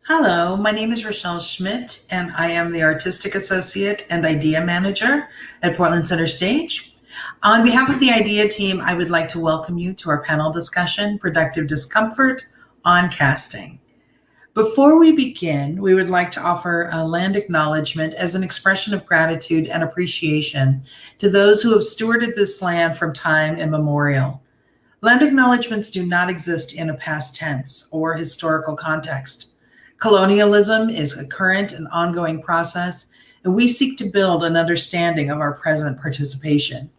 Hello, my name is Rochelle Schmidt, and I am the Artistic Associate and Idea Manager at Portland Center Stage. On behalf of the Idea team, I would like to welcome you to our panel discussion, Productive Discomfort on Casting. Before we begin, we would like to offer a land acknowledgement as an expression of gratitude and appreciation to those who have stewarded this land from time immemorial. Land acknowledgements do not exist in a past tense or historical context. Colonialism is a current and ongoing process, and we seek to build an understanding of our present participation.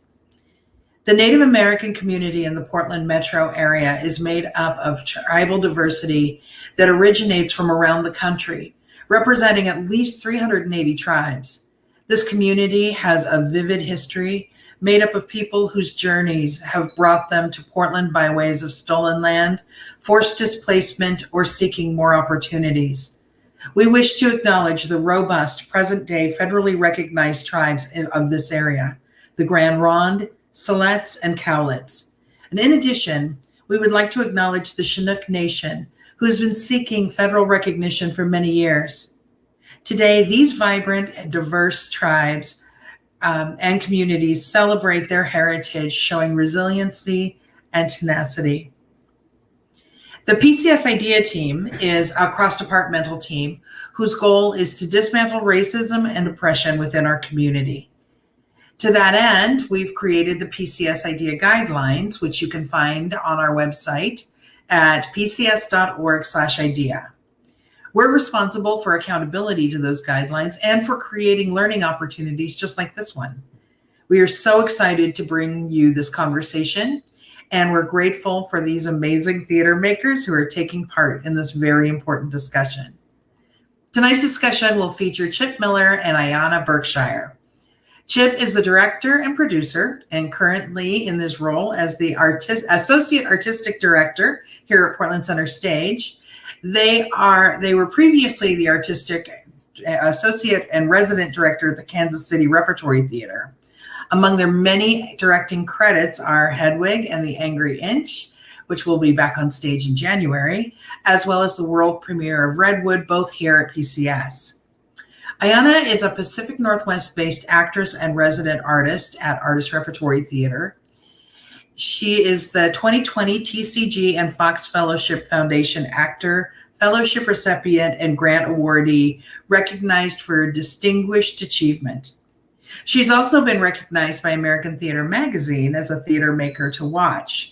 The Native American community in the Portland metro area is made up of tribal diversity that originates from around the country, representing at least 380 tribes. This community has a vivid history made up of people whose journeys have brought them to Portland by ways of stolen land, forced displacement, or seeking more opportunities. We wish to acknowledge the robust, present-day, federally recognized tribes of this area, the Grand Ronde, Siletz, and Cowlitz. And in addition, we would like to acknowledge the Chinook Nation, who has been seeking federal recognition for many years. Today, these vibrant and diverse tribes and communities celebrate their heritage, showing resiliency and tenacity. The PCS Idea team is a cross-departmental team whose goal is to dismantle racism and oppression within our community. To that end, we've created the PCS Idea Guidelines, which you can find on our website at pcs.org/idea. We're responsible for accountability to those guidelines and for creating learning opportunities just like this one. We are so excited to bring you this conversation, and we're grateful for these amazing theater makers who are taking part in this very important discussion. Tonight's discussion will feature Chip Miller and Ayanna Berkshire. Chip is the director and producer, and currently in this role as the Associate Artistic Director here at Portland Center Stage. They were previously the Artistic Associate and Resident Director at the Kansas City Repertory Theater. Among their many directing credits are Hedwig and the Angry Inch, which will be back on stage in January, as well as the world premiere of Redwood, both here at PCS. Ayanna is a Pacific Northwest-based actress and resident artist at Artist Repertory Theater. She is the 2020 TCG and Fox Fellowship Foundation Actor, Fellowship Recipient, and Grant Awardee, recognized for distinguished achievement. She's also been recognized by American Theater Magazine as a theater maker to watch.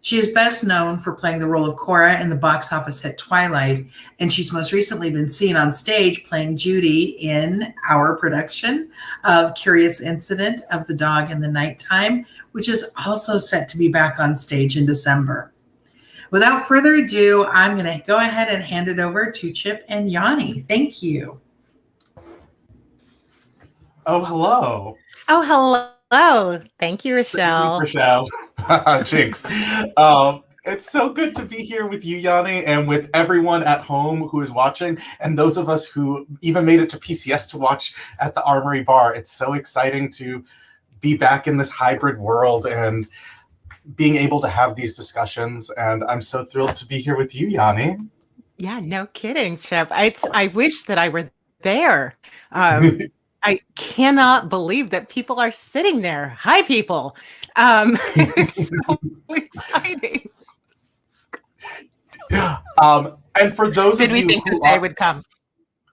She is best known for playing the role of Cora in the box office hit Twilight, and she's most recently been seen on stage playing Judy in our production of Curious Incident of the Dog in the Nighttime, which is also set to be back on stage in December. Without further ado, I'm going to go ahead and hand it over to Chip and Yanni. Thank you. Oh, hello. Oh, hello. Thank you, Rochelle. Rochelle. Jinx. It's so good to be here with you, Yanni, and with everyone at home who is watching, and those of us who even made it to PCS to watch at the Armory Bar. It's so exciting to be back in this hybrid world and being able to have these discussions, and I'm so thrilled to be here with you, Yanni. Yeah, no kidding, Chip. I wish that I were there. I cannot believe that people are sitting there. Hi, people. It's so exciting. And for those Did of we you think this day would come?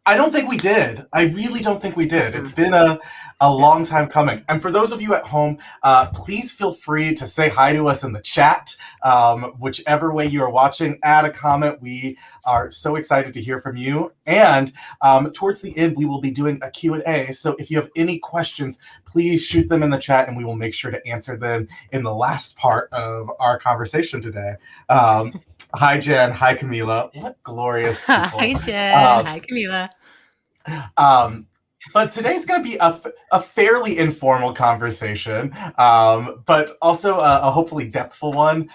I don't think we did. I really don't think we did. It's been a long time coming. And for those of you at home, please feel free to say hi to us in the chat. Whichever way you are watching, add a comment. We are so excited to hear from you. And towards the end, we will be doing a Q&A. So if you have any questions, please shoot them in the chat and we will make sure to answer them in the last part of our conversation today. Hi, Jen. Hi, Camila. What glorious people. Hi, Jen. Hi, Camila. But today's going to be a fairly informal conversation, but also a hopefully depthful one.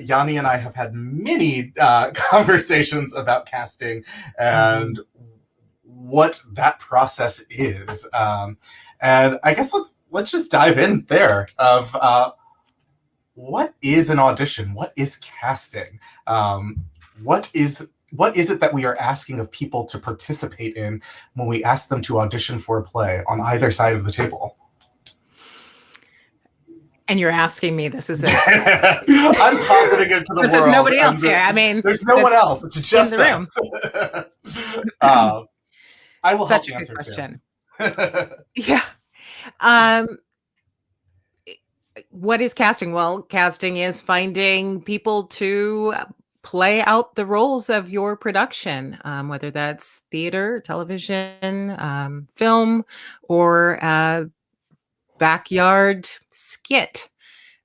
Yanni and I have had many conversations about casting and what that process is. And I guess let's just dive in there of what is an audition? What is casting? What is what is it that we are asking of people to participate in when we ask them to audition for a play on either side of the table? And you're asking me, this is it. I'm positing it to the world. There's nobody else here. I mean, there's no one else. It's just us. I will Such help a answer good question. too. Yeah. What is casting? Well, casting is finding people to play out the roles of your production, whether that's theater, television, film, or backyard skit.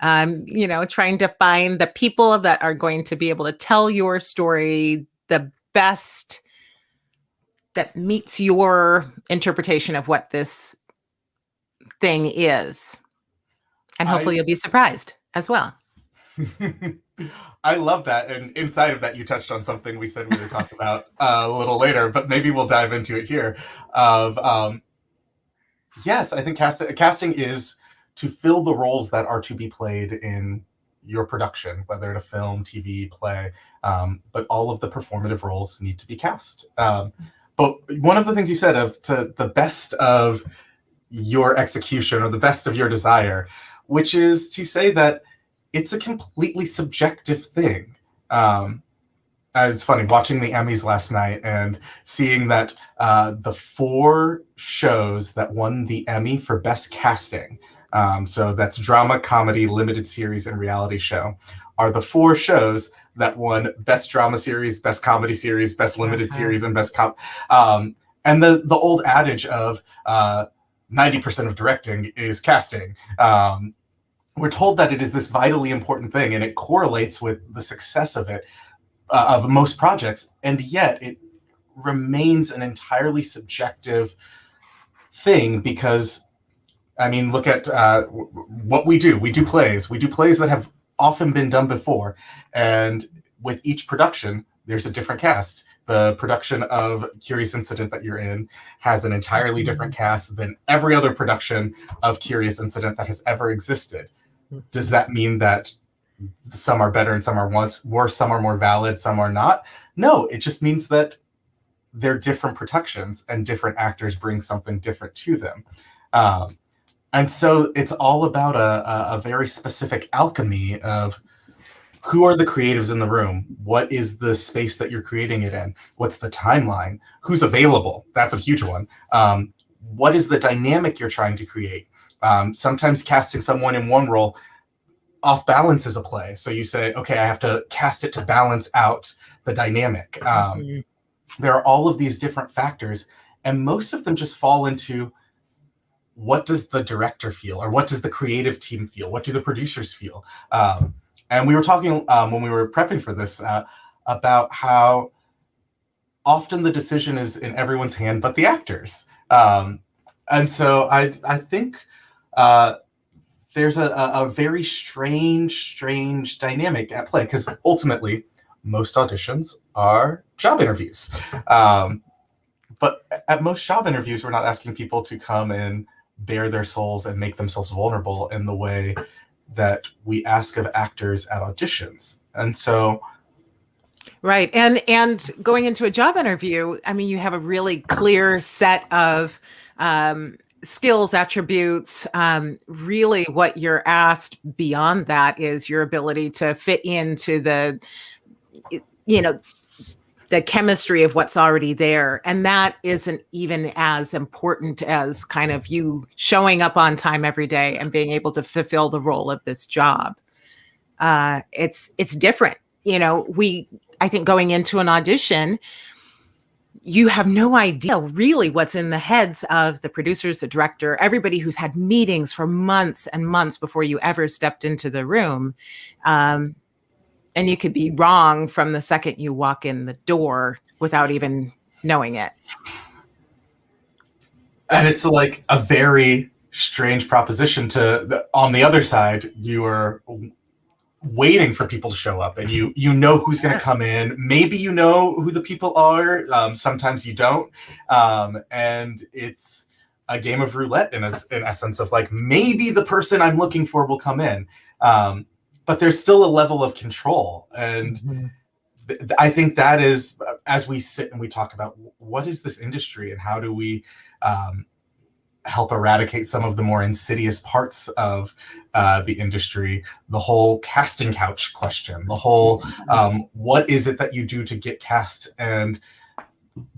Trying to find the people that are going to be able to tell your story the best, that meets your interpretation of what this thing is. And hopefully you'll be surprised as well. I love that. And inside of that, you touched on something we said we would talk about a little later, but maybe we'll dive into it here. Yes, I think casting is to fill the roles that are to be played in your production, whether in a film, TV, play, but all of the performative roles need to be cast. But one of the things you said to the best of your execution or the best of your desire, which is to say that it's a completely subjective thing. It's funny watching the Emmys last night and seeing that the 4 shows that won the Emmy for Best Casting, so that's drama, comedy, limited series, and reality show, are the 4 shows that won Best Drama Series, Best Comedy Series, Best Limited Series, and Best and the old adage of 90% of directing is casting. We're told that it is this vitally important thing, and it correlates with the success of it, of most projects, and yet it remains an entirely subjective thing because, I mean, look at what we do. We do plays. We do plays that have often been done before, and with each production, there's a different cast. The production of Curious Incident that you're in has an entirely different cast than every other production of Curious Incident that has ever existed. Does that mean that some are better and some are worse, some are more valid, some are not? No, it just means that they're different productions and different actors bring something different to them. And so it's all about a very specific alchemy of who are the creatives in the room? What is the space that you're creating it in? What's the timeline? Who's available? That's a huge one. What is the dynamic you're trying to create? Sometimes casting someone in one role off balances a play. So you say, okay, I have to cast it to balance out the dynamic. There are all of these different factors, and most of them just fall into what does the director feel, or what does the creative team feel? What do the producers feel? And we were talking when we were prepping for this about how often the decision is in everyone's hand but the actors. And so I think there's a very strange dynamic at play, because ultimately most auditions are job interviews. But at most job interviews, we're not asking people to come and bare their souls and make themselves vulnerable in the way that we ask of actors at auditions. And so right. And going into a job interview, I mean, you have a really clear set of skills, attributes. Really what you're asked beyond that is your ability to fit into the chemistry of what's already there. And that isn't even as important as kind of you showing up on time every day and being able to fulfill the role of this job. It's different. I think going into an audition, you have no idea really what's in the heads of the producers, the director, everybody who's had meetings for months and months before you ever stepped into the room. And you could be wrong from the second you walk in the door without even knowing it. And it's like a very strange proposition on the other side, you are waiting for people to show up, and you know who's going to come in. Maybe you know who the people are. Sometimes you don't. And it's a game of roulette in essence of like, maybe the person I'm looking for will come in. But there's still a level of control. And I think that is, as we sit and we talk about what is this industry and how do we help eradicate some of the more insidious parts of the industry, the whole casting couch question, the whole what is it that you do to get cast, and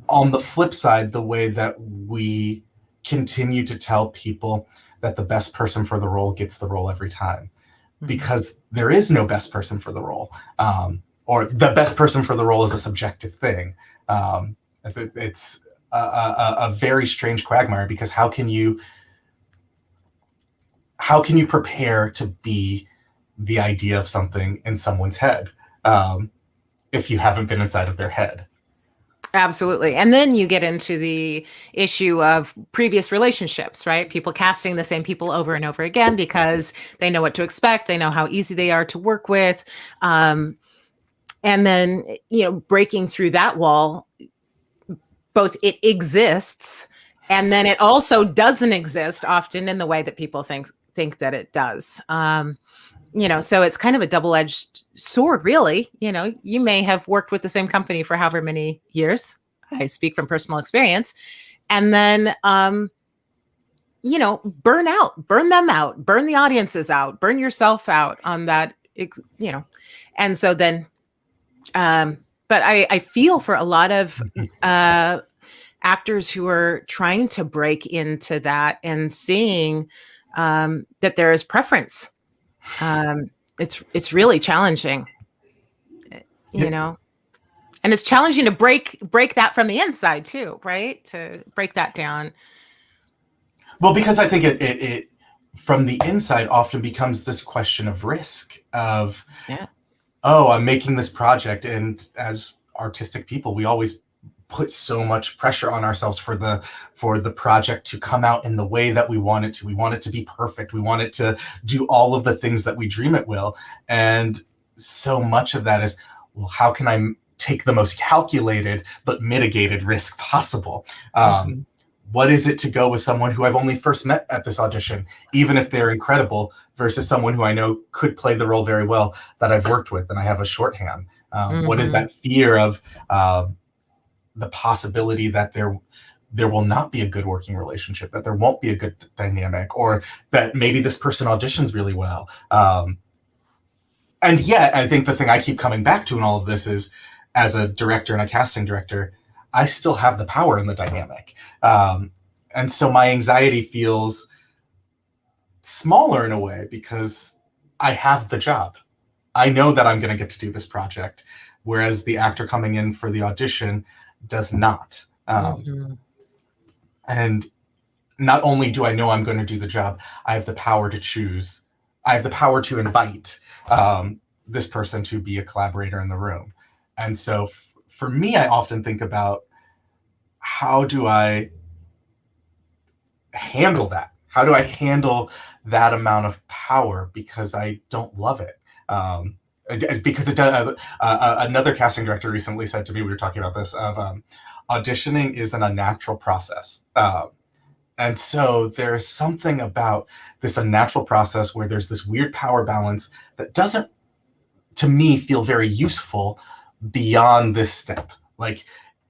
on the flip side, the way that we continue to tell people that the best person for the role gets the role every time, because there is no best person for the role, or the best person for the role is a subjective thing. It's a very strange quagmire, because how can you prepare to be the idea of something in someone's head if you haven't been inside of their head? Absolutely. And then you get into the issue of previous relationships, right? People casting the same people over and over again because they know what to expect. They know how easy they are to work with. And then, breaking through that wall, both it exists and then it also doesn't exist often in the way that people think that it does. So it's kind of a double-edged sword, really. You may have worked with the same company for however many years. I speak from personal experience. And then, burn them out, burn the audiences out, burn yourself out on that, And so then, but I feel for a lot of actors who are trying to break into that and seeing that there is preference. It's really challenging, and it's challenging to break that from the inside too, right? To break that down. Well, because I think it from the inside often becomes this question of risk of, oh, I'm making this project, and as artistic people, we always put so much pressure on ourselves for the project to come out in the way that we want it to. We want it to be perfect. We want it to do all of the things that we dream it will. And so much of that is, well, how can I take the most calculated but mitigated risk possible? What is it to go with someone who I've only first met at this audition, even if they're incredible, versus someone who I know could play the role very well that I've worked with and I have a shorthand? What is that fear of the possibility that there will not be a good working relationship, that there won't be a good dynamic, or that maybe this person auditions really well. And yet, I think the thing I keep coming back to in all of this is, as a director and a casting director, I still have the power in the dynamic. And so my anxiety feels smaller in a way because I have the job. I know that I'm going to get to do this project, whereas the actor coming in for the audition does not. And not only do I know I'm going to do the job, I have the power to choose. I have the power to invite this person to be a collaborator in the room. And so for me, I often think about, how do I handle that? How do I handle that amount of power? Because I don't love it. Because it does. Another casting director recently said to me, we were talking about this, of auditioning is an unnatural process. And so there's something about this unnatural process where there's this weird power balance that doesn't, to me, feel very useful beyond this step. Like,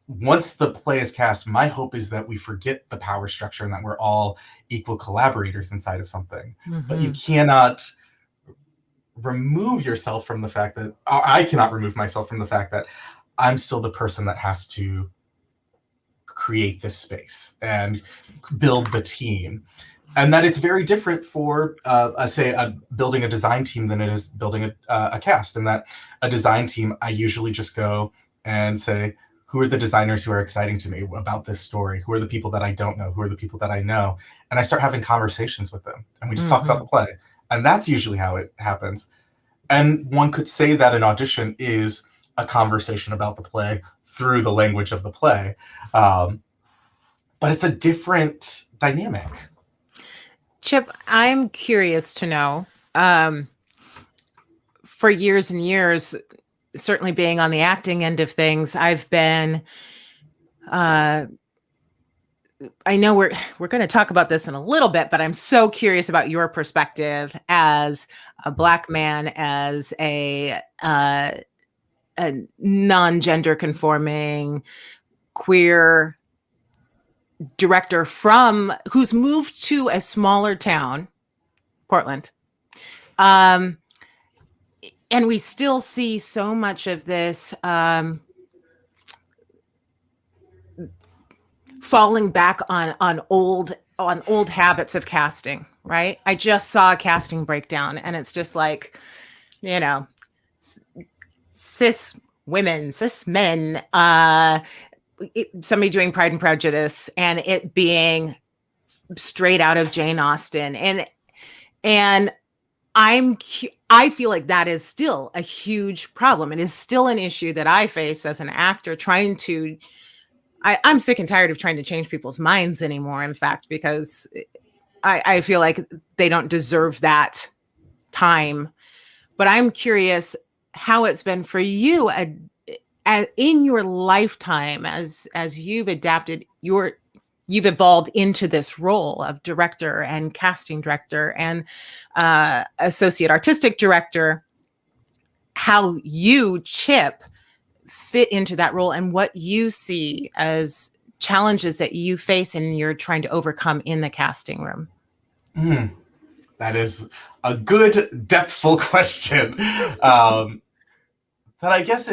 once the play is cast, my hope is that we forget the power structure and that we're all equal collaborators inside of something. But you cannot remove yourself from the fact that, or I cannot remove myself from the fact that I'm still the person that has to create this space and build the team. And that it's very different for, building a design team than it is building a cast. And that a design team, I usually just go and say, who are the designers who are exciting to me about this story? Who are the people that I don't know? Who are the people that I know? And I start having conversations with them, and we just talk about the play. And that's usually how it happens. And one could say that an audition is a conversation about the play through the language of the play. But it's a different dynamic. Chip, I'm curious to know, for years and years, certainly being on the acting end of things, I've been, I know we're going to talk about this in a little bit, but I'm so curious about your perspective as a Black man, as a a non-gender conforming queer director who's moved to a smaller town, Portland. And we still see so much of this falling back on old habits of casting, right? I just saw a casting breakdown, and it's just like, cis women, cis men, somebody doing Pride and Prejudice, and it being straight out of Jane Austen, and I feel like that is still a huge problem. It is still an issue that I face as an actor, I'm sick and tired of trying to change people's minds anymore, in fact, because I feel like they don't deserve that time. But I'm curious how it's been for you in your lifetime as you've adapted you've evolved into this role of director and casting director and associate artistic director, how you, Chip, fit into that role and what you see as challenges that you face and you're trying to overcome in the casting room. That is a good, depthful question. That I guess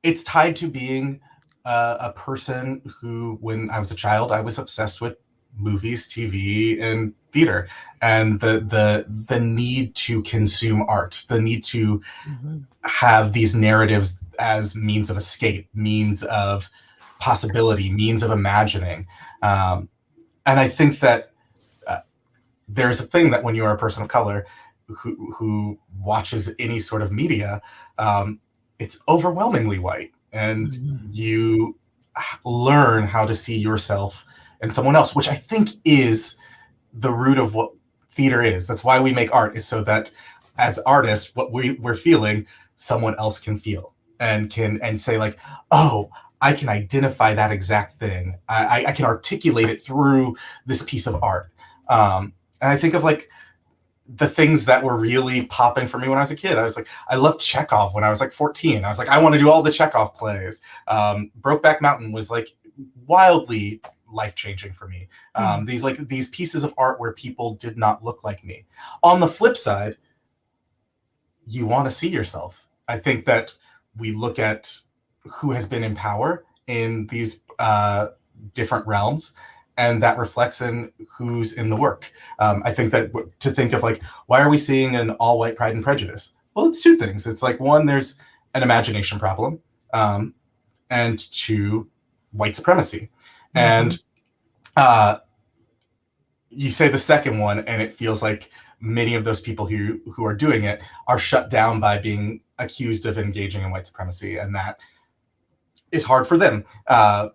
it's tied to being a person who, when I was a child, I was obsessed with movies, TV, and theater, and the need to consume art, the need to have these narratives as means of escape, means of possibility, means of imagining. And I think that there's a thing that when you are a person of color who watches any sort of media, it's overwhelmingly white, and you learn how to see yourself in someone else, which I think is the root of what theater is. That's why we make art, is so that as artists, what we're feeling, someone else can feel and say like, oh, I can identify that exact thing. I can articulate it through this piece of art. And I think of like the things that were really popping for me when I was a kid. I was like, I loved Chekhov when I was like 14. I was like, I want to do all the Chekhov plays. Brokeback Mountain was like wildly life-changing for me. These pieces of art where people did not look like me. On the flip side, you want to see yourself. I think that we look at who has been in power in these different realms, and that reflects in who's in the work. I think that to think of like, why are we seeing an all-white Pride and Prejudice? Well, it's two things. It's like, one, there's an imagination problem, and two, white supremacy. And you say the second one, and it feels like many of those people who are doing it are shut down by being accused of engaging in white supremacy, and that is hard for them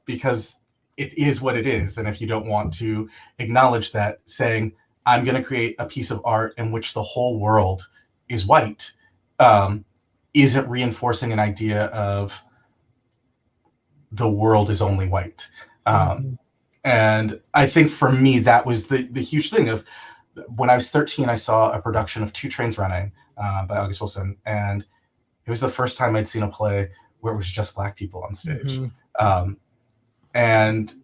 because it is what it is. And if you don't want to acknowledge that, saying, I'm going to create a piece of art in which the whole world is white, isn't reinforcing an idea of the world is only white. And I think for me, that was the huge thing of when I was 13, I saw a production of Two Trains Running by August Wilson. And it was the first time I'd seen a play where it was just Black people on stage. And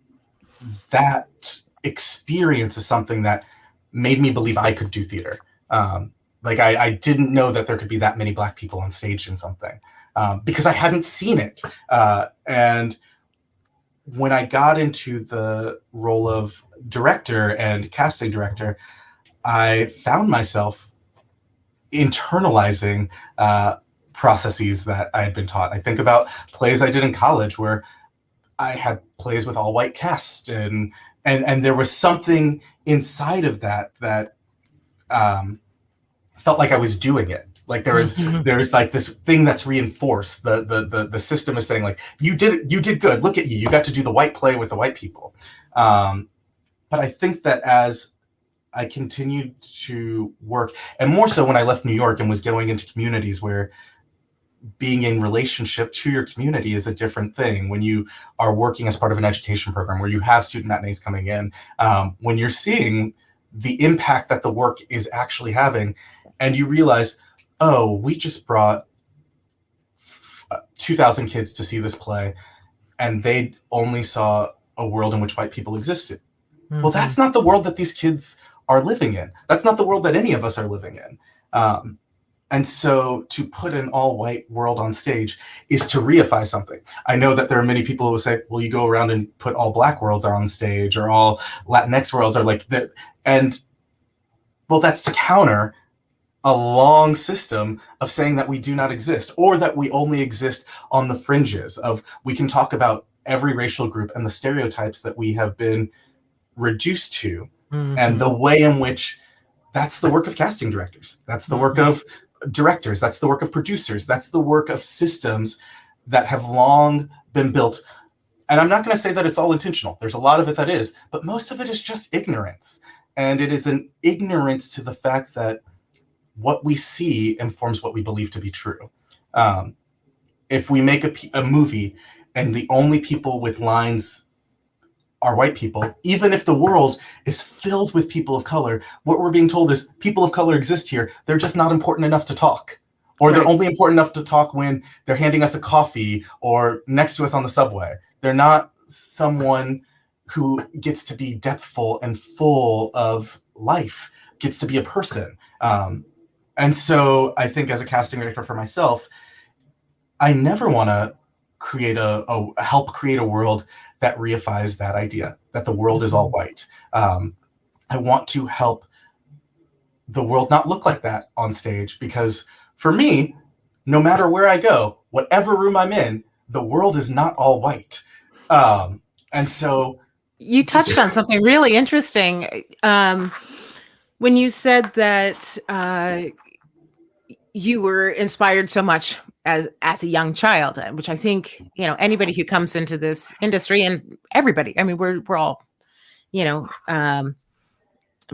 that experience is something that made me believe I could do theater. Like I didn't know that there could be that many Black people on stage in something because I hadn't seen it. And when I got into the role of director and casting director, I found myself internalizing processes that I had been taught. I think about plays I did in college where I had plays with all white cast, and there was something inside of that felt like I was doing it. Like there's like this thing that's reinforced. The system is saying like, you did good. Look at you. You got to do the white play with the white people. But I think that as I continued to work, and more so when I left New York and was going into communities where being in relationship to your community is a different thing. When you are working as part of an education program, where you have student matinees coming in, when you're seeing the impact that the work is actually having, and you realize, oh, we just brought 2,000 kids to see this play, and they only saw a world in which white people existed. Well, that's not the world that these kids are living in. That's not the world that any of us are living in. And so to put an all-white world on stage is to reify something. I know that there are many people who will say, well, you go around and put all Black worlds are on stage, or all Latinx worlds are like that. And well, that's to counter a long system of saying that we do not exist, or that we only exist on the fringes of, we can talk about every racial group and the stereotypes that we have been reduced to, and the way in which that's the work of casting directors. That's the work of directors. That's the work of producers. That's the work of systems that have long been built. And I'm not going to say that it's all intentional. There's a lot of it that is, but most of it is just ignorance. And it is an ignorance to the fact that what we see informs what we believe to be true. If we make a movie and the only people with lines are white people, even if the world is filled with people of color, what we're being told is people of color exist here. They're just not important enough to talk. Or they're only important enough to talk when they're handing us a coffee or next to us on the subway. They're not someone who gets to be depthful and full of life, gets to be a person. And so I think as a casting director for myself, I never want to help create a world that reifies that idea, that the world is all white. I want to help the world not look like that on stage, because for me, no matter where I go, whatever room I'm in, the world is not all white. And so you touched on something really interesting when you said that you were inspired so much as a young child, which I think, anybody who comes into this industry, and everybody, I mean, we're all,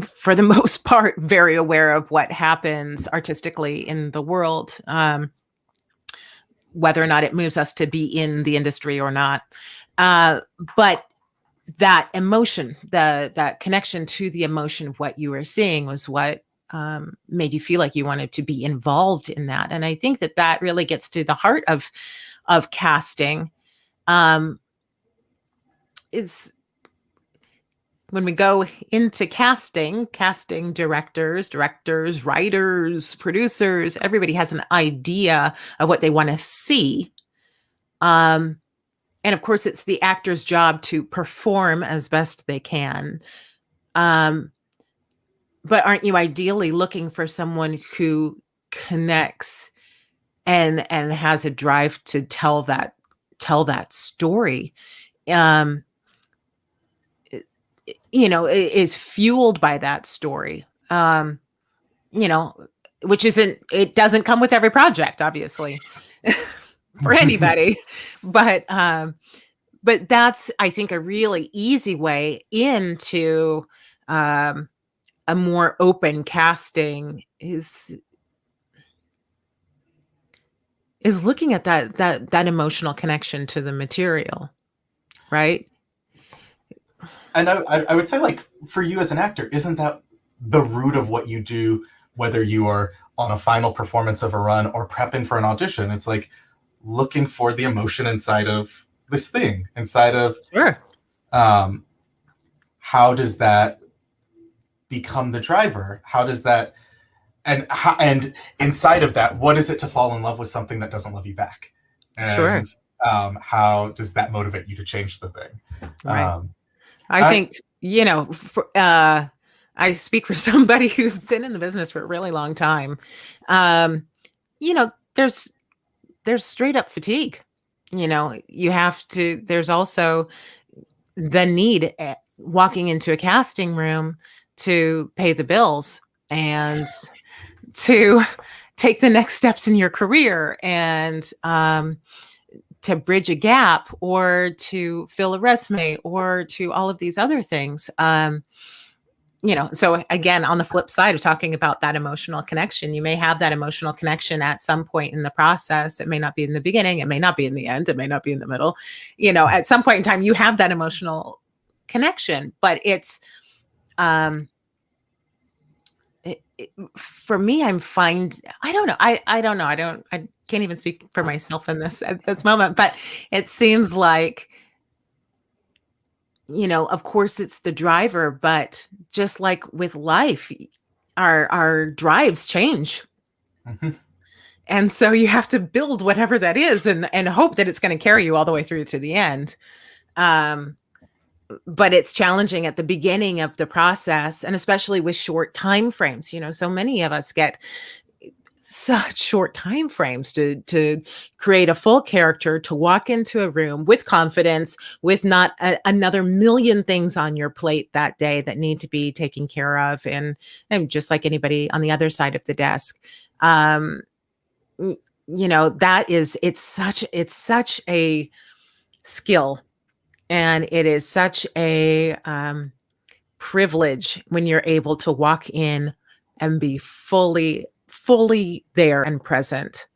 for the most part, very aware of what happens artistically in the world, whether or not it moves us to be in the industry or not. But that emotion, that connection to the emotion of what you were seeing was what made you feel like you wanted to be involved in that. And I think that really gets to the heart of casting. Is when we go into casting directors, writers, producers, everybody has an idea of what they want to see. And of course, it's the actor's job to perform as best they can. But aren't you ideally looking for someone who connects and has a drive to tell that story? Is fueled by that story. Which it doesn't come with every project, obviously, for anybody. But that's, I think, a really easy way into a more open casting is looking at that emotional connection to the material, right? And I would say, like, for you as an actor, isn't that the root of what you do, whether you are on a final performance of a run or prepping for an audition? It's like looking for the emotion inside of this thing, inside of, sure. How does that become the driver? How does that, and inside of that, what is it to fall in love with something that doesn't love you back? And Sure. How does that motivate you to change the thing? Right. I think, I speak for somebody who's been in the business for a really long time. There's straight up fatigue. There's also the need walking into a casting room to pay the bills and to take the next steps in your career and to bridge a gap or to fill a resume or to all of these other things. So again, on the flip side of talking about that emotional connection, you may have that emotional connection at some point in the process. It may not be in the beginning. It may not be in the end. It may not be in the middle. At some point in time, you have that emotional connection, but it's, for me, I don't know. I can't even speak for myself in this at this moment, but it seems like, of course it's the driver, but just like with life, our drives change. Mhm. And so you have to build whatever that is and hope that it's going to carry you all the way through to the end. But it's challenging at the beginning of the process, and especially with short time frames. So many of us get such short time frames to create a full character, to walk into a room with confidence, with not another million things on your plate that day that need to be taken care of, and just like anybody on the other side of the desk. It's such a skill, and it is such a privilege when you're able to walk in and be fully there and present.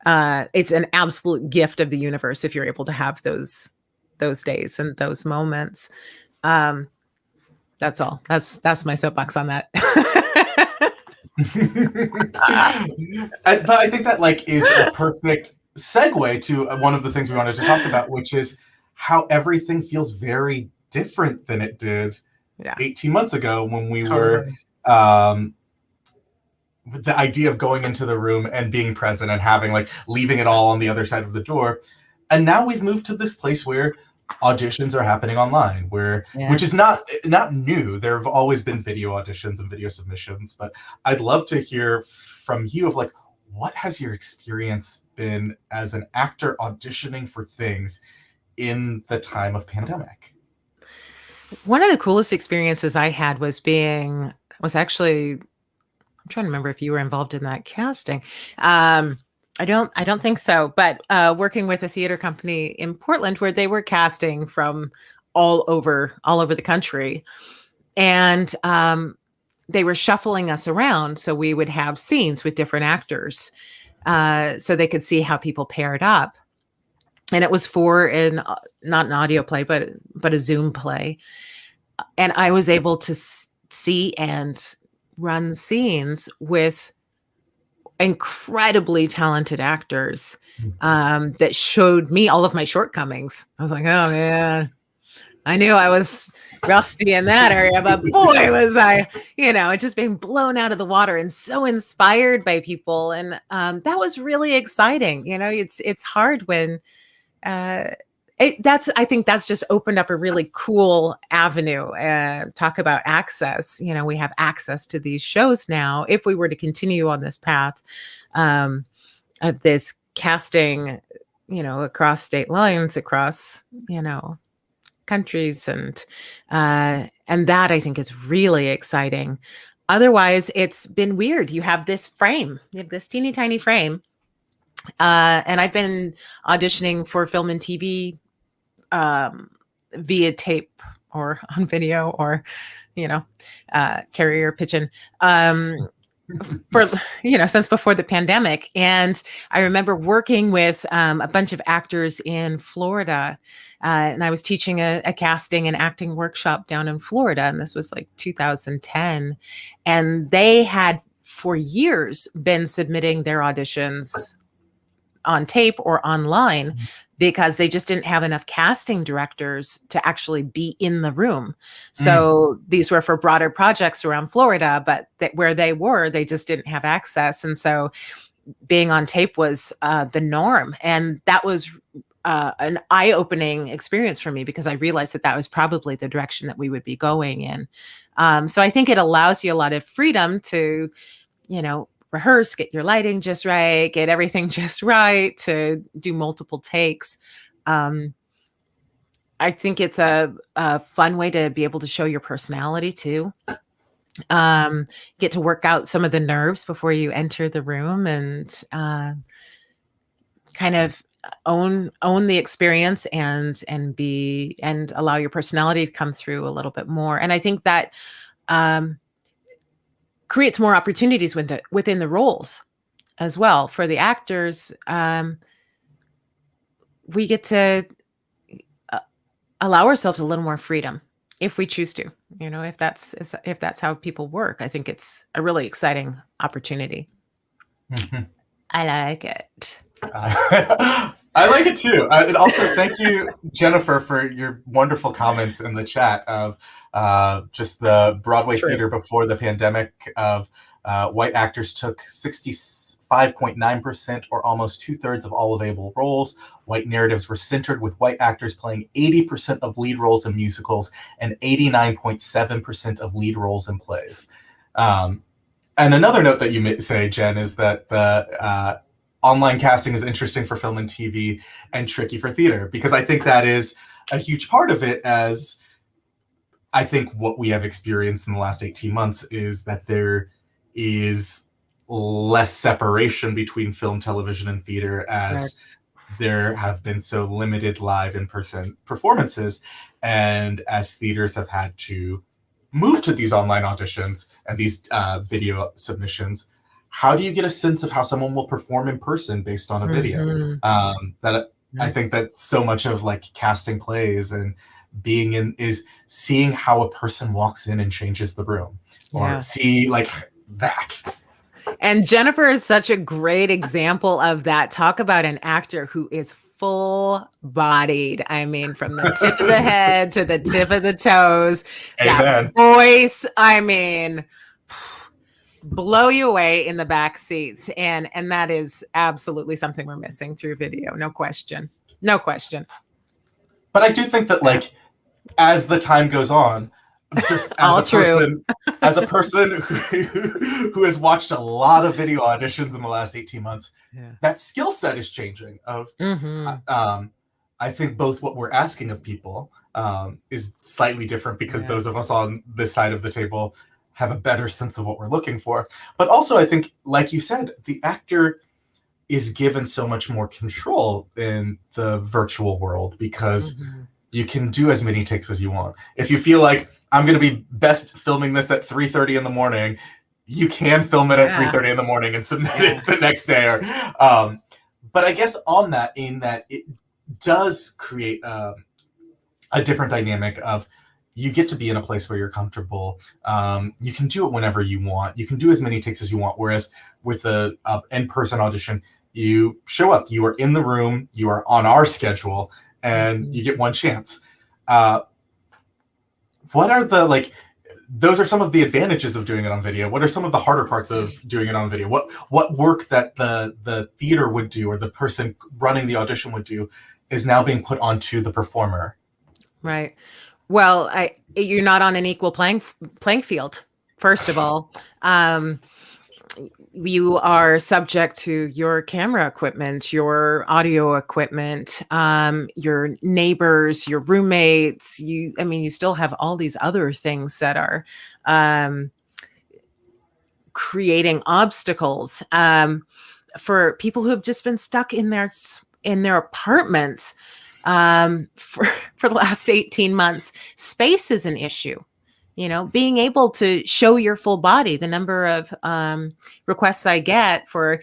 It's an absolute gift of the universe if you're able to have those days and those moments. That's all. That's my soapbox on that. But I think that is a perfect segue to one of the things we wanted to talk about, which is how everything feels very different than it did 18 months ago when we were the idea of going into the room and being present and having leaving it all on the other side of the door. And now we've moved to this place where auditions are happening online, which is not new. There have always been video auditions and video submissions, but I'd love to hear from you of what has your experience been as an actor auditioning for things in the time of pandemic? One of the coolest experiences I had was actually, I'm trying to remember if you were involved in that casting. I don't think so, but working with a theater company in Portland where they were casting from all over the country, and they were shuffling us around so we would have scenes with different actors, so they could see how people paired up. And it was for not an audio play, but a Zoom play, and I was able to see and run scenes with incredibly talented actors that showed me all of my shortcomings. I was like, oh man, I knew I was rusty in that area, but boy, was I, just being blown out of the water and so inspired by people. And that was really exciting. It's hard when I think that's just opened up a really cool avenue. Talk about access. We have access to these shows now. If we were to continue on this path of this casting, across state lines, across, countries, and that I think is really exciting. Otherwise, it's been weird. You have this teeny tiny frame. And I've been auditioning for film and TV via tape or on video or, carrier pigeon for, since before the pandemic. And I remember working with a bunch of actors in Florida, and I was teaching a casting and acting workshop down in Florida. And this was 2010. And they had for years been submitting their auditions on tape or online because they just didn't have enough casting directors to actually be in the room. So these were for broader projects around Florida, but where they just didn't have access. And so being on tape was the norm. And that was an eye-opening experience for me because I realized that was probably the direction that we would be going in. So I think it allows you a lot of freedom to, rehearse, get your lighting just right, get everything just right, to do multiple takes. I think it's a fun way to be able to show your personality too. Get to work out some of the nerves before you enter the room and kind of own the experience and allow your personality to come through a little bit more. And I think that creates more opportunities within the roles as well. For the actors, we get to allow ourselves a little more freedom if we choose to, if that's how people work. I think it's a really exciting opportunity. Mm-hmm. I like it. I like it too. And also, thank you, Jennifer, for your wonderful comments in the chat of just the Broadway True. theater before the pandemic of white actors took 65.9% or almost 2/3 of all available roles. White narratives were centered with white actors playing 80% of lead roles in musicals and 89.7% of lead roles in plays. And another note that you may say, Jen, is that the online casting is interesting for film and TV and tricky for theater, because I think that is a huge part of it. As I think what we have experienced in the last 18 months is that there is less separation between film, television, and theater, as there have been so limited live in-person performances, and as theaters have had to move to these online auditions and these video submissions. How do you get a sense of how someone will perform in person based on a video? I think that so much of like casting plays and being in is seeing how a person walks in and changes the room, or see like that. And Jennifer is such a great example of that. Talk about an actor who is full-bodied. I mean, from the tip of the head to the tip of the toes. Amen. That voice, I mean, blow you away in the back seats. And that is absolutely something we're missing through video. No question. No question. But I do think that, like, as the time goes on, just as a person who has watched a lot of video auditions in the last 18 months, that skill set is changing. I think both what we're asking of people is slightly different, because those of us on this side of the table have a better sense of what we're looking for. But also, I think, like you said, the actor is given so much more control in the virtual world, because you can do as many takes as you want. If you feel like I'm going to be best filming this at 3:30 in the morning, you can film it at 3:30 in the morning and submit it the next day. But I guess on that, in that it does create a different dynamic of, you get to be in a place where you're comfortable. You can do it whenever you want. You can do as many takes as you want. Whereas with a in-person audition, you show up, you are in the room, you are on our schedule, and you get one chance. What are the, like, those are some of the advantages of doing it on video. What are some of the harder parts of doing it on video? What work that the theater would do, or the person running the audition would do, is now being put onto the performer? Right. Well, you're not on an equal playing field, first of all. You are subject to your camera equipment, your audio equipment, your neighbors, your roommates. You still have all these other things that are creating obstacles for people who have just been stuck in their apartments for the last 18 months. Space is an issue. Being able to show your full body. The number of requests I get for,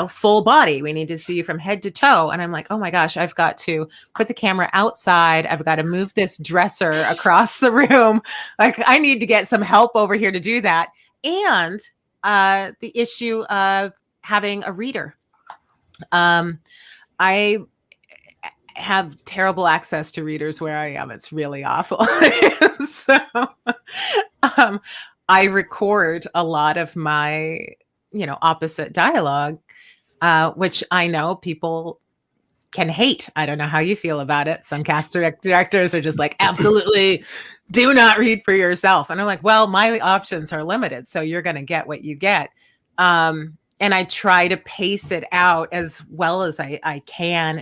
full body. We need to see you from head to toe. And I'm like, oh my gosh, I've got to put the camera outside. I've got to move this dresser across the room. Like, I need to get some help over here to do that. And the issue of having a reader. I have terrible access to readers where I am. It's really awful. So I record a lot of my, opposite dialogue, which I know people can hate. I don't know how you feel about it. Some cast directors are just like, absolutely do not read for yourself. And I'm like, well, my options are limited, so you're going to get what you get. And I try to pace it out as well as I can,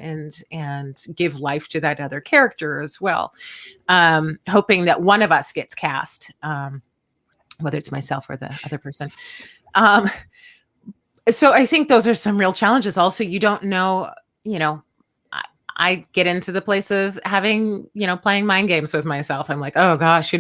and give life to that other character as well, hoping that one of us gets cast, whether it's myself or the other person. So I think those are some real challenges. Also, you don't know, I get into the place of having, playing mind games with myself. I'm like, oh gosh,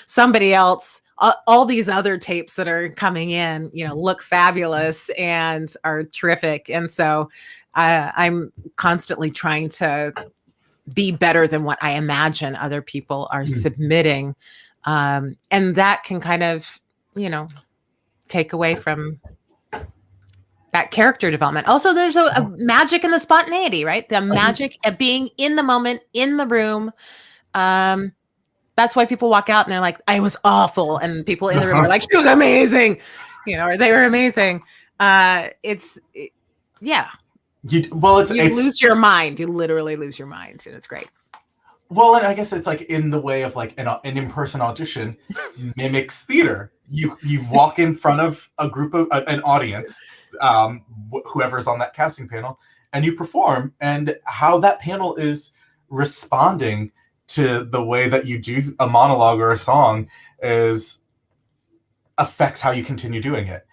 somebody else, all these other tapes that are coming in, look fabulous and are terrific. And so I'm constantly trying to be better than what I imagine other people are submitting. And that can kind of, take away from that character development. Also, there's a magic in the spontaneity, right? The magic of being in the moment, in the room. That's why people walk out and they're like, I was awful. And people in the room are like, she was amazing, or they were amazing. Yeah. You lose your mind. You literally lose your mind. And it's great. Well, and I guess it's like in the way of like an in-person audition mimics theater. You walk in front of a group of an audience, whoever's on that casting panel, and you perform. And how that panel is responding to the way that you do a monologue or a song affects how you continue doing it.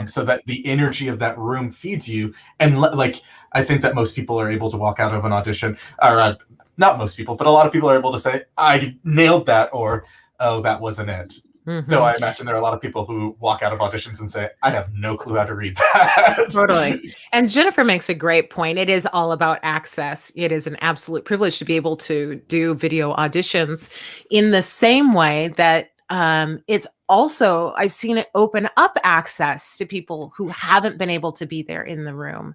So that the energy of that room feeds you. And like, I think that most people are able to walk out of an audition, or not most people, but a lot of people are able to say, I nailed that, or, oh, that wasn't it. Mm-hmm. Though I imagine there are a lot of people who walk out of auditions and say, I have no clue how to read that. Totally. And Jennifer makes a great point. It is all about access. It is an absolute privilege to be able to do video auditions in the same way that it's also, I've seen it open up access to people who haven't been able to be there in the room.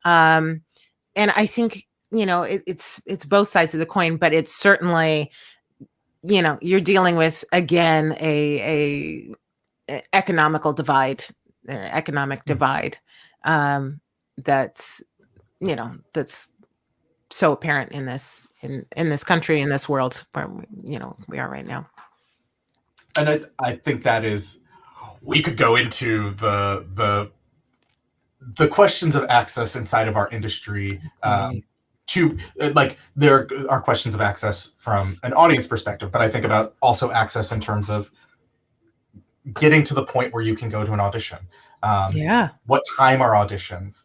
And I think, it's both sides of the coin, but it's certainly, you're dealing with, again, a economic divide, that's so apparent in this country, in this world where we are right now. And I think that is, we could go into the questions of access inside of our industry. There are questions of access from an audience perspective, but I think about also access in terms of getting to the point where you can go to an audition. What time are auditions?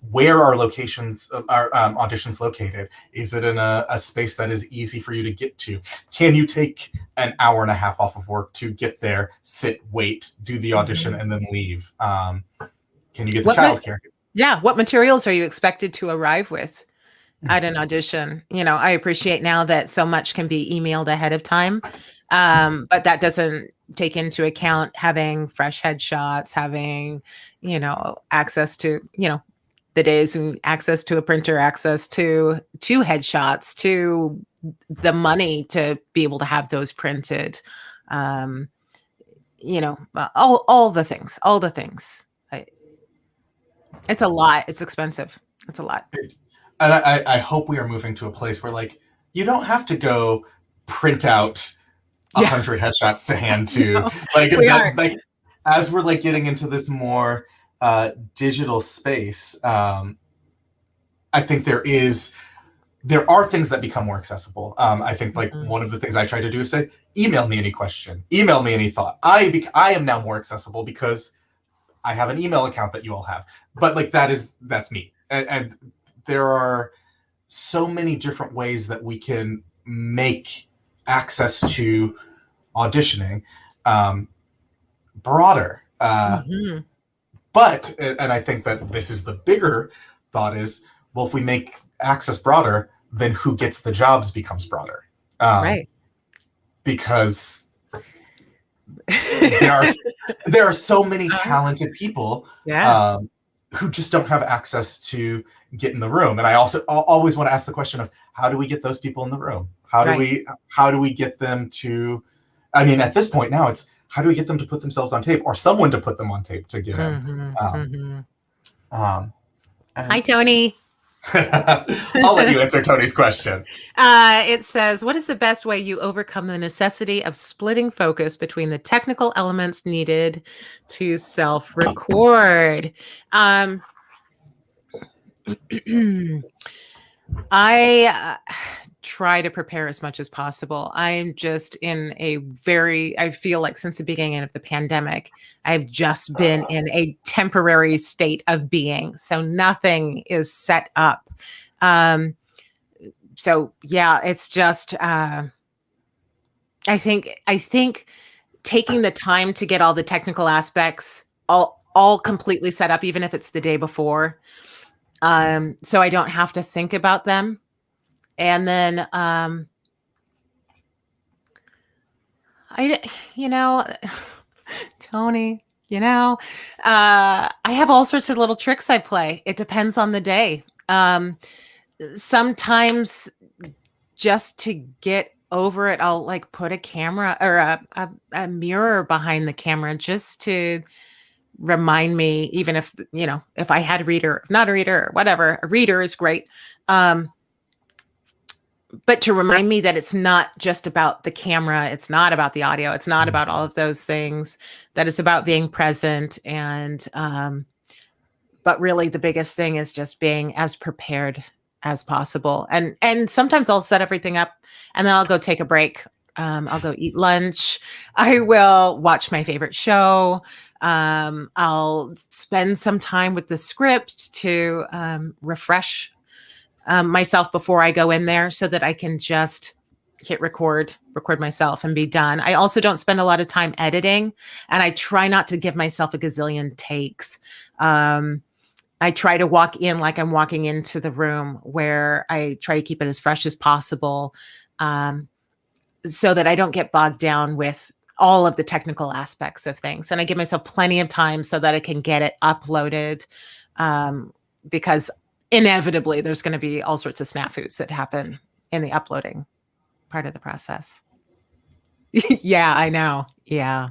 Where are auditions located? Is it in a space that is easy for you to get to? Can you take an hour and a half off of work to get there, sit, wait, do the audition, and then leave? Can you get the childcare? What materials are you expected to arrive with at an audition? I appreciate now that so much can be emailed ahead of time, but that doesn't take into account having fresh headshots, having, access to, the days, and access to a printer, access to headshots, to the money to be able to have those printed, all the things. It's a lot. It's expensive. It's a lot. And I hope we are moving to a place where, like, you don't have to go print out 100 headshots to hand to like as we're like getting into this more digital space. I think there are things that become more accessible. I think one of the things I try to do is say, email me any question, email me any thought. I am now more accessible because I have an email account that you all have, but like that's me. And there are so many different ways that we can make access to auditioning broader. But, and I think that this is the bigger thought is, well, if we make access broader, then who gets the jobs becomes broader. Right. Because there are so many talented people who just don't have access to get in the room. And I also always want to ask the question of, how do we get those people in the room? How do we get them to, I mean, at this point now, it's how do we get them to put themselves on tape, or someone to put them on tape to get in? Hi, Tony. I'll let you answer Tony's question. It says, what is the best way you overcome the necessity of splitting focus between the technical elements needed to self-record? I try to prepare as much as possible. I'm just in I feel like since the beginning of the pandemic, I've just been in a temporary state of being. So nothing is set up. So yeah, it's just, I think taking the time to get all the technical aspects all completely set up, even if it's the day before, so I don't have to think about them. And then, Tony, I have all sorts of little tricks I play. It depends on the day. Sometimes just to get over it, I'll like put a camera or a mirror behind the camera just to remind me, even if, if I had a reader, not a reader, or whatever, a reader is great. But to remind me that it's not just about the camera, it's not about the audio, it's not about all of those things, that it's about being present. And, but really the biggest thing is just being as prepared as possible. And sometimes I'll set everything up and then I'll go take a break. I'll go eat lunch. I will watch my favorite show. I'll spend some time with the script to refresh myself before I go in there so that I can just hit record myself and be done. I also don't spend a lot of time editing, and I try not to give myself a gazillion takes. I try to walk in like I'm walking into the room, where I try to keep it as fresh as possible, so that I don't get bogged down with all of the technical aspects of things. And I give myself plenty of time so that I can get it uploaded, because inevitably there's going to be all sorts of snafus that happen in the uploading part of the process. Yeah, I know. Yeah.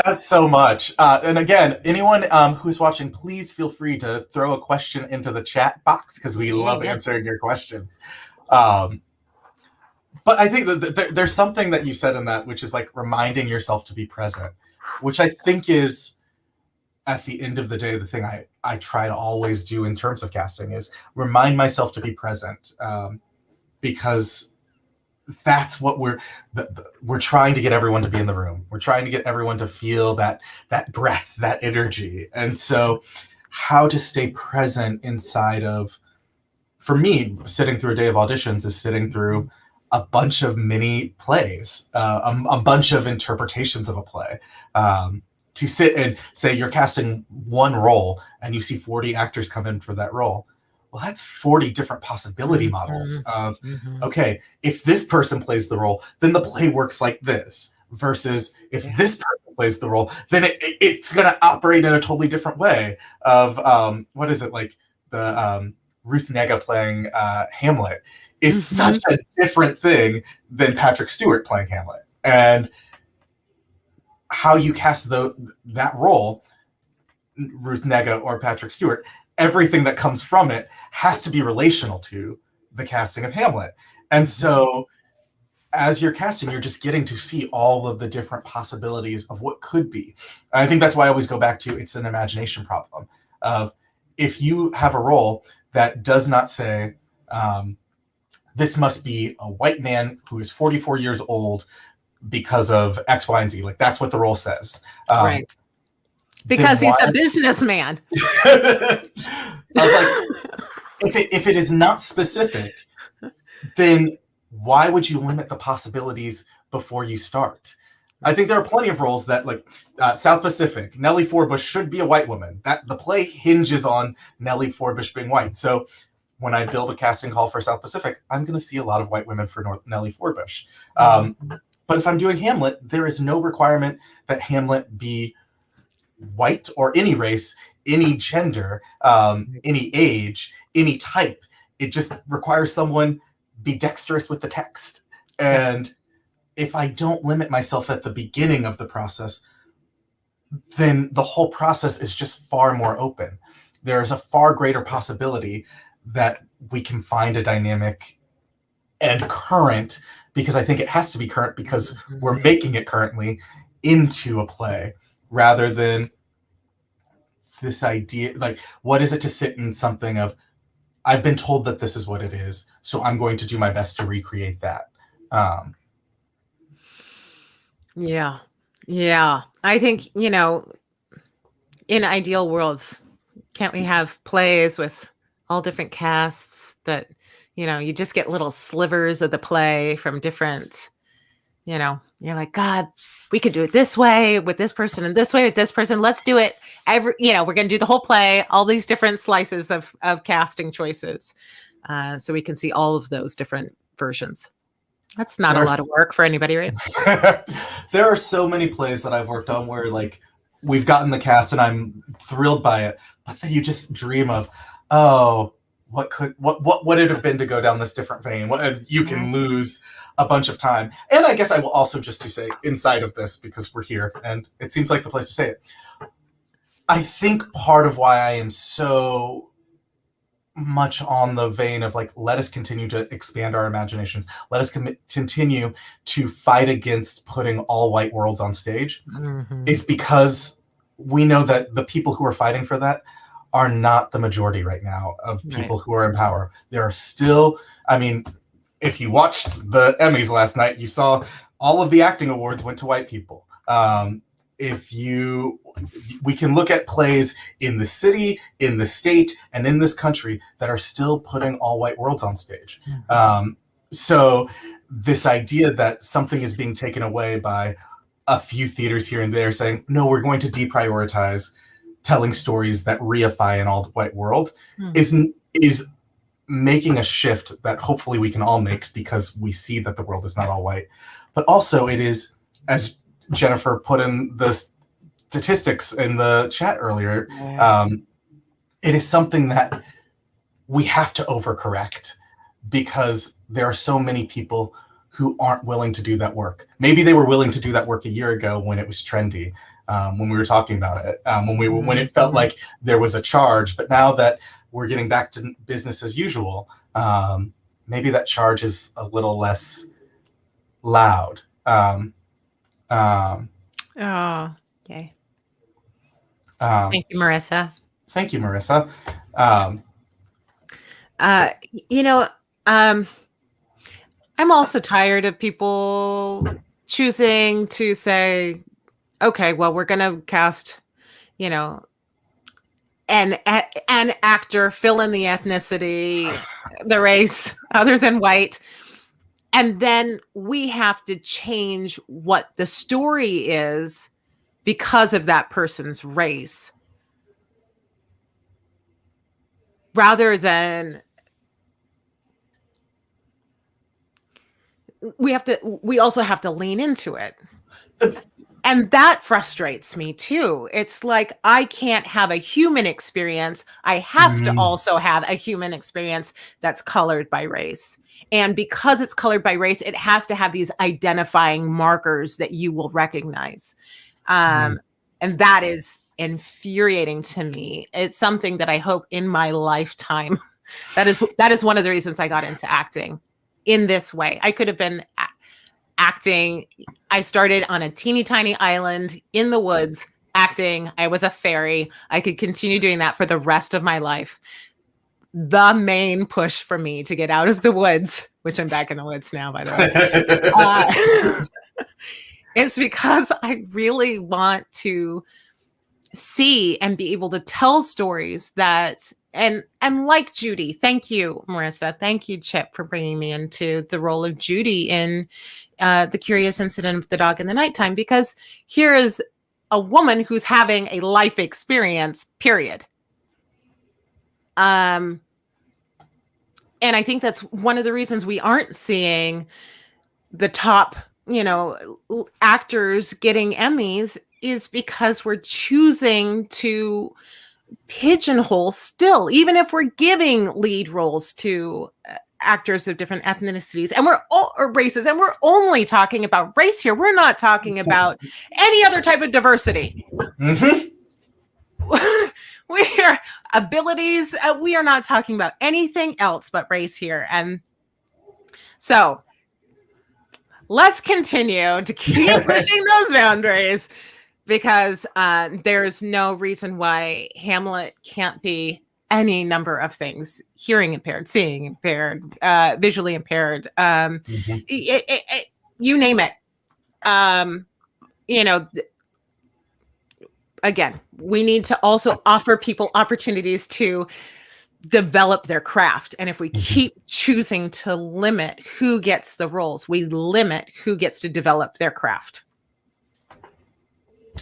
That's so much. And again, anyone who's watching, please feel free to throw a question into the chat box, because we love answering your questions. But I think that there's something that you said in that, which is like reminding yourself to be present, which I think is, at the end of the day, the thing I try to always do in terms of casting is remind myself to be present, because that's what we're trying to get everyone to be in the room. We're trying to get everyone to feel that breath, that energy. And so how to stay present inside of, for me, sitting through a day of auditions is sitting through a bunch of mini plays, a bunch of interpretations of a play. To sit and say you're casting one role and you see 40 actors come in for that role. Well, that's 40 different possibility models of, okay, if this person plays the role, then the play works like this, versus if this person plays the role, then it's going to operate in a totally different way of, what is it, like the Ruth Negga playing Hamlet is such a different thing than Patrick Stewart playing Hamlet. And how you cast that role, Ruth Negga or Patrick Stewart, everything that comes from it has to be relational to the casting of Hamlet. And so as you're casting, you're just getting to see all of the different possibilities of what could be. And I think that's why I always go back to, it's an imagination problem of, if you have a role that does not say, this must be a white man who is 44 years old because of X, Y, and Z. Like, that's what the role says. Right. Because he's a businessman. I was like, if it is not specific, then why would you limit the possibilities before you start? I think there are plenty of roles that, like South Pacific, Nellie Forbush should be a white woman. That the play hinges on Nellie Forbush being white. So when I build a casting call for South Pacific, I'm going to see a lot of white women for Nellie Forbush. But if I'm doing Hamlet, there is no requirement that Hamlet be white or any race, any gender, any age, any type. It just requires someone be dexterous with the text. And if I don't limit myself at the beginning of the process, then the whole process is just far more open. There's a far greater possibility that we can find a dynamic and current, because I think it has to be current because we're making it currently into a play, rather than this idea, like, what is it to sit in something of, I've been told that this is what it is, so I'm going to do my best to recreate that. Yeah. I think, in ideal worlds, can't we have plays with all different casts that, you just get little slivers of the play from different, you're like, God, we could do it this way with this person and this way with this person. Let's do it we're going to do the whole play, all these different slices of casting choices. So we can see all of those different versions. That's not a lot of work for anybody, right? There are so many plays that I've worked on where like we've gotten the cast and I'm thrilled by it, but then you just dream of, oh, what would it have been to go down this different vein? You can lose a bunch of time. And I guess I will also just to say inside of this, because we're here and it seems like the place to say it. I think part of why I am so much on the vein of like, let us continue to expand our imaginations. Let us continue to fight against putting all white worlds on stage is because we know that the people who are fighting for that are not the majority right now of people who are in power. There are still, I mean, if you watched the Emmys last night, you saw all of the acting awards went to white people. We can look at plays in the city, in the state, and in this country that are still putting all white worlds on stage. So this idea that something is being taken away by a few theaters here and there saying, no, we're going to deprioritize telling stories that reify an all white world is making a shift that hopefully we can all make because we see that the world is not all white. But also it is, as Jennifer put in the statistics in the chat earlier, it is something that we have to overcorrect because there are so many people who aren't willing to do that work. Maybe they were willing to do that work a year ago when it was trendy, when we were talking about it, when it felt like there was a charge. But now that we're getting back to business as usual, maybe that charge is a little less loud. Okay. Thank you, Marissa. Thank you, Marissa. I'm also tired of people choosing to say, okay, well, we're going to cast, an actor, fill in the ethnicity, the race, other than white. And then we have to change what the story is because of that person's race. Rather than we also have to lean into it. And that frustrates me too. It's like, I can't have a human experience. I have to also have a human experience that's colored by race. And because it's colored by race, it has to have these identifying markers that you will recognize. And that is infuriating to me. It's something that I hope in my lifetime, that is one of the reasons I got into acting in this way. I could have been acting. I started on a teeny tiny island in the woods acting. I was a fairy. I could continue doing that for the rest of my life. The main push for me to get out of the woods, which I'm back in the woods now, by the way, is because I really want to see and be able to tell stories that, and like Judy, thank you, Marissa. Thank you, Chip, for bringing me into the role of Judy in The Curious Incident of the Dog in the Nighttime, because here is a woman who's having a life experience, period. And I think that's one of the reasons we aren't seeing the top, actors getting Emmys, is because we're choosing to pigeonhole still, even if we're giving lead roles to actors of different ethnicities and or races, and we're only talking about race here. We're not talking about any other type of diversity. We are abilities. We are not talking about anything else but race here. And so let's continue to keep pushing those boundaries, because there's no reason why Hamlet can't be any number of things: hearing impaired, seeing impaired, visually impaired, you name it. Again, we need to also offer people opportunities to develop their craft. And if we keep choosing to limit who gets the roles, we limit who gets to develop their craft.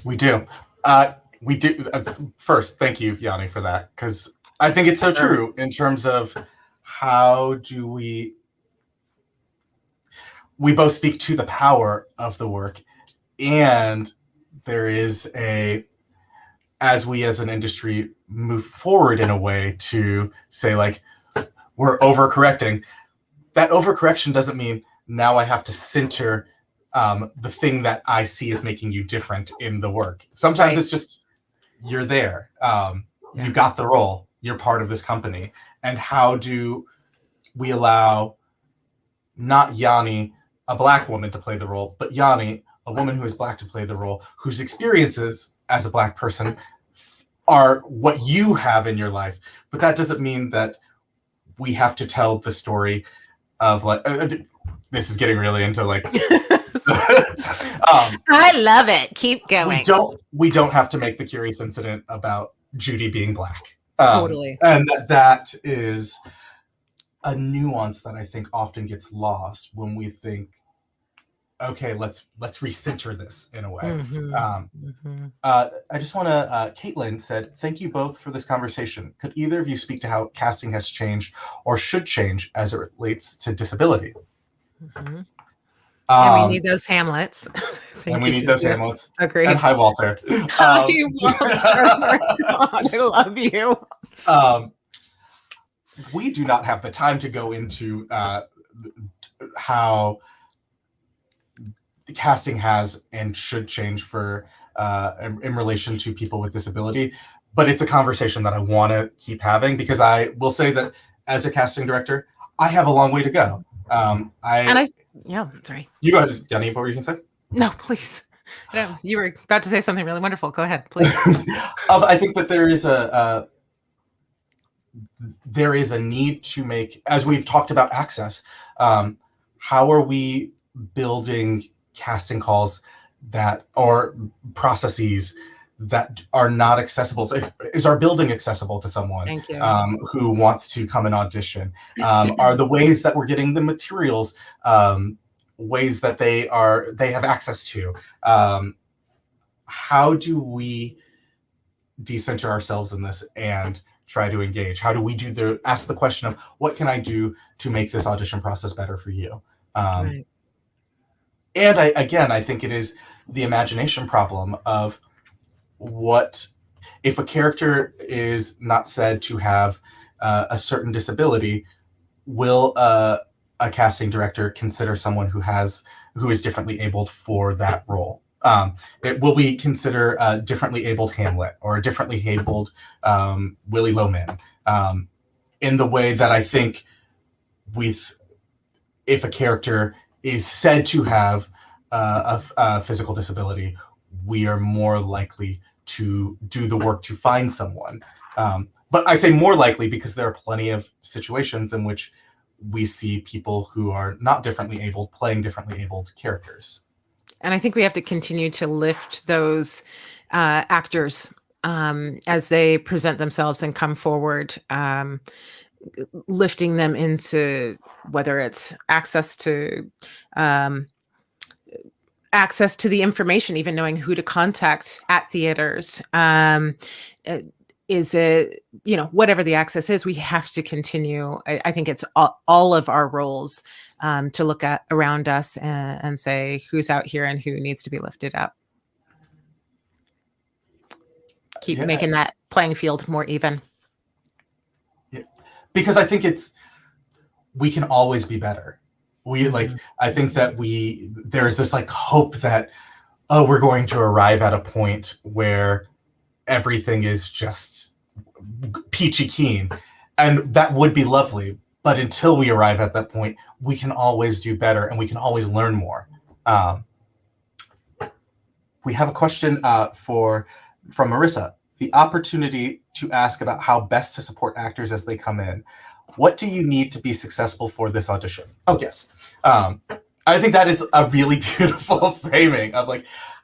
We do. First, thank you, Yanni, for that, because I think it's so true in terms of how do we we both speak to the power of the work, and there is as we as an industry move forward in a way to say, like, we're overcorrecting, that overcorrection doesn't mean now I have to center the thing that I see as making you different in the work. Sometimes it's just, you're there. You got the role. You're part of this company. And how do we allow not Yanni, a Black woman, to play the role, but Yanni, a woman who is Black, to play the role, whose experiences as a Black person are what you have in your life. But that doesn't mean that we have to tell the story of, like, this is getting really into, like, I love it. Keep going. We don't have to make the curious incident about Judy being Black. Totally. And that is a nuance that I think often gets lost when we think, okay, let's recenter this in a way. I just want to, Caitlin said, thank you both for this conversation. Could either of you speak to how casting has changed or should change as it relates to disability? And we need those Hamlets. We need those Hamlets. Agreed. And hi, Walter. Hi, Walter. God, I love you. We do not have the time to go into how the casting has and should change for in relation to people with disability, but it's a conversation that I want to keep having, because I will say that as a casting director, I have a long way to go. Sorry. You go ahead, Yanni. What were you going to say? No, please. No, you were about to say something really wonderful. Go ahead, please. I think that there is a need to make, as we've talked about access, how are we building casting calls that, or processes that are not accessible? So is our building accessible to someone who wants to come and audition? Are the ways that we're getting the materials ways that they have access to? How do we decenter ourselves in this and try to engage? How do we ask the question of, what can I do to make this audition process better for you? Right. And I think it is the imagination problem of, what if a character is not said to have a certain disability? Will a casting director consider someone who is differently abled for that role? Will we consider a differently abled Hamlet or a differently abled Willie Loman? In the way that I think if a character is said to have a physical disability, we are more likely to do the work to find someone. But I say more likely because there are plenty of situations in which we see people who are not differently abled playing differently abled characters. And I think we have to continue to lift those actors as they present themselves and come forward, lifting them into, whether it's access to the information, even knowing who to contact at theaters. Is it, whatever the access is, we have to continue. I think it's all of our roles to look at around us and say who's out here and who needs to be lifted up. Keep making that playing field more even. Yeah. Because I think we can always be better. I think that there's this hope that, we're going to arrive at a point where everything is just peachy keen, and that would be lovely. But until we arrive at that point, we can always do better and we can always learn more. We have a question from Marissa. The opportunity to ask about how best to support actors as they come in. What do you need to be successful for this audition? Oh, yes. I think that is a really beautiful framing of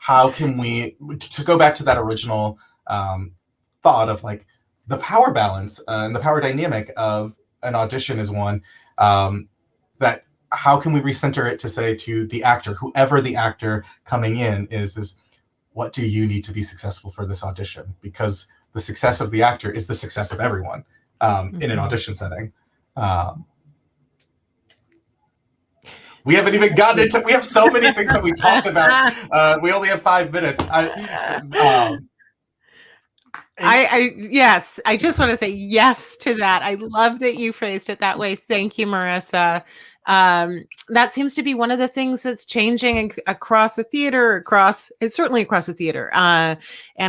how can we, to go back to that original thought of the power balance and the power dynamic of an audition is one that how can we recenter it to say to the actor, whoever the actor coming in is what do you need to be successful for this audition? Because the success of the actor is the success of everyone in an audition setting. We haven't even gotten into. We have so many things that we talked about. We only have 5 minutes. Yes, I just want to say yes to that. I love that you phrased it that way. Thank you, Marissa. That seems to be one of the things that's changing across the theater, certainly across the theater. And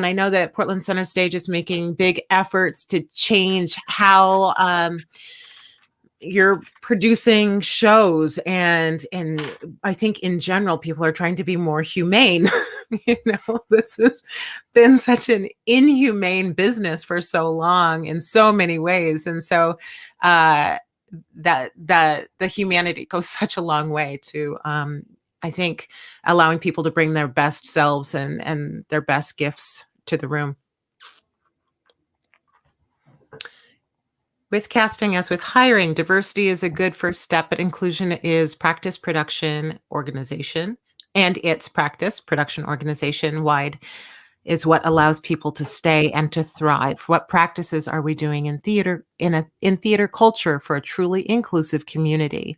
I know that Portland Center Stage is making big efforts to change how you're producing shows, and I think in general people are trying to be more humane. This has been such an inhumane business for so long in so many ways, and so that the humanity goes such a long way to I think allowing people to bring their best selves and their best gifts to the room. With casting, as with hiring, diversity is a good first step, but inclusion is practice production organization, and its practice production organization wide is what allows people to stay and to thrive. What practices are we doing in theater, in theater culture for a truly inclusive community?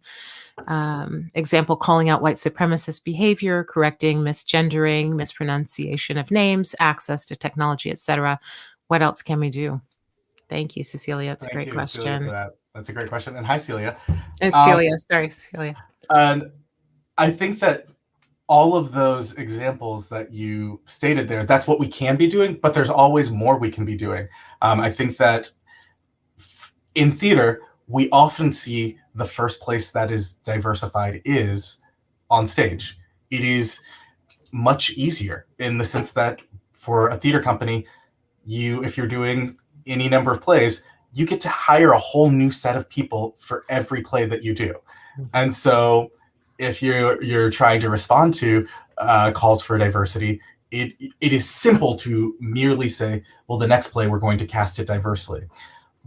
Example, calling out white supremacist behavior, correcting misgendering, mispronunciation of names, access to technology, etc. What else can we do? Thank you, Cecilia. It's a great question. Celia, for that. That's a great question. And hi, Celia. It's Celia. Sorry, Celia. And I think that all of those examples that you stated there, that's what we can be doing, but there's always more we can be doing. I think that in theater, we often see the first place that is diversified is on stage. It is much easier in the sense that for a theater company, if you're doing any number of plays, you get to hire a whole new set of people for every play that you do. And so if you're trying to respond to calls for diversity, it is simple to merely say, well, the next play we're going to cast it diversely.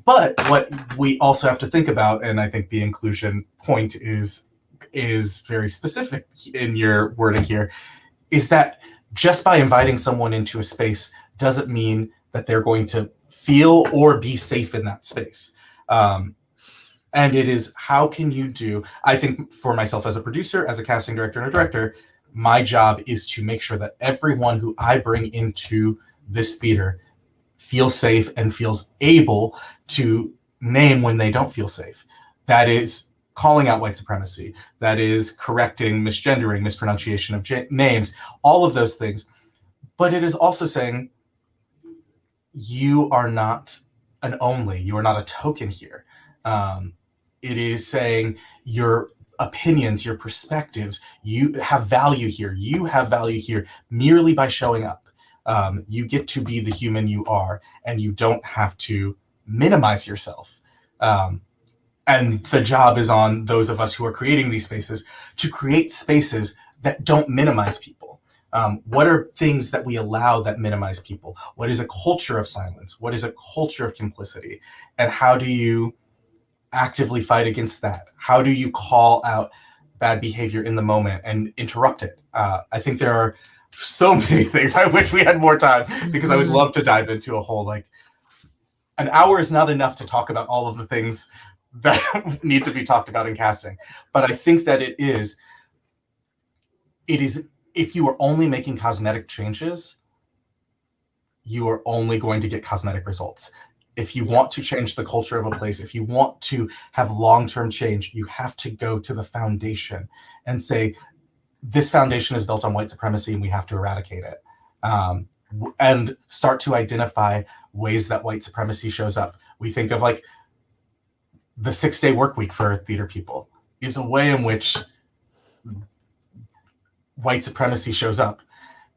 But what we also have to think about, and I think the inclusion point is very specific in your wording here, is that just by inviting someone into a space doesn't mean that they're going to feel or be safe in that space. And it is, how can you do, I think for myself as a producer, as a casting director and a director, my job is to make sure that everyone who I bring into this theater feels safe and feels able to name when they don't feel safe. That is calling out white supremacy. That is correcting misgendering, mispronunciation of names, all of those things. But it is also saying, you are not an only, you are not a token here. It is saying your opinions, your perspectives, you have value here. You have value here merely by showing up. You get to be the human you are, and you don't have to minimize yourself. And the job is on those of us who are creating these spaces to create spaces that don't minimize people. What are things that we allow that minimize people? What is a culture of silence? What is a culture of complicity? And how do you actively fight against that? How do you call out bad behavior in the moment and interrupt it? I think there are so many things. I wish we had more time because I would love to dive into a whole, like, an hour is not enough to talk about all of the things that need to be talked about in casting. But I think that it is, if you are only making cosmetic changes, you are only going to get cosmetic results. If you want to change the culture of a place, if you want to have long-term change, you have to go to the foundation and say, this foundation is built on white supremacy and we have to eradicate it. And start to identify ways that white supremacy shows up. We think of, like, the 6-day work week for theater people is a way in which white supremacy shows up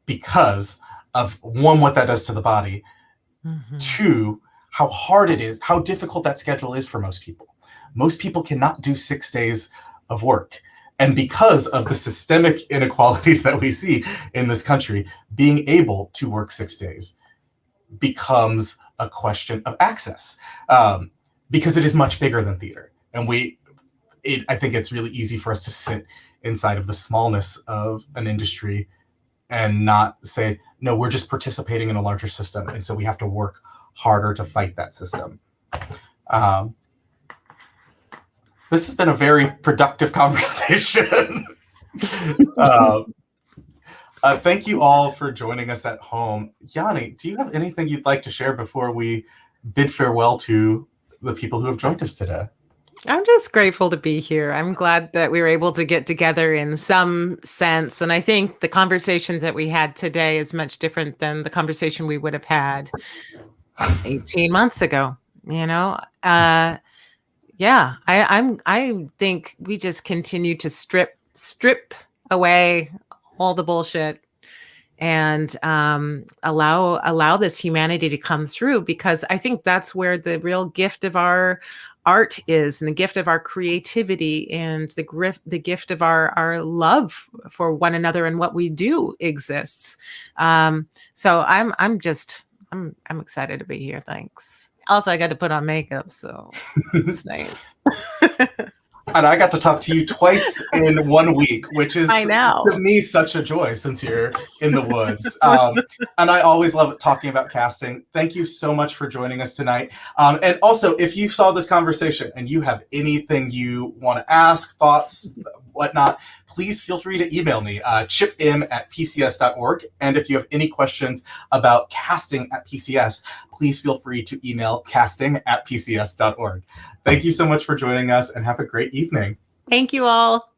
because of, one, what that does to the body, two, how hard it is, how difficult that schedule is for most people. Most people cannot do 6 days of work. And because of the systemic inequalities that we see in this country, being able to work 6 days becomes a question of access, because it is much bigger than theater. And I think it's really easy for us to sit inside of the smallness of an industry and not say, no, we're just participating in a larger system. And so we have to work harder to fight that system. This has been a very productive conversation. Thank you all for joining us at home. Yanni, do you have anything you'd like to share before we bid farewell to the people who have joined us today? I'm just grateful to be here. I'm glad that we were able to get together in some sense. And I think the conversations that we had today is much different than the conversation we would have had 18 months ago. I think we just continue to strip away all the bullshit and allow this humanity to come through, because I think that's where the real gift of our art is, and the gift of our creativity, and the gift of our love for one another and what we do exists. So I'm excited to be here. Thanks. Also, I got to put on makeup, so it's nice. And I got to talk to you twice in 1 week, which is, I know, to me, such a joy since you're in the woods. And I always love talking about casting. Thank you so much for joining us tonight. And also, if you saw this conversation and you have anything you want to ask, thoughts, whatnot, please feel free to email me, chipim@pcs.org. And if you have any questions about casting at PCS, please feel free to email casting@pcs.org. Thank you so much for joining us, and have a great evening. thank you all.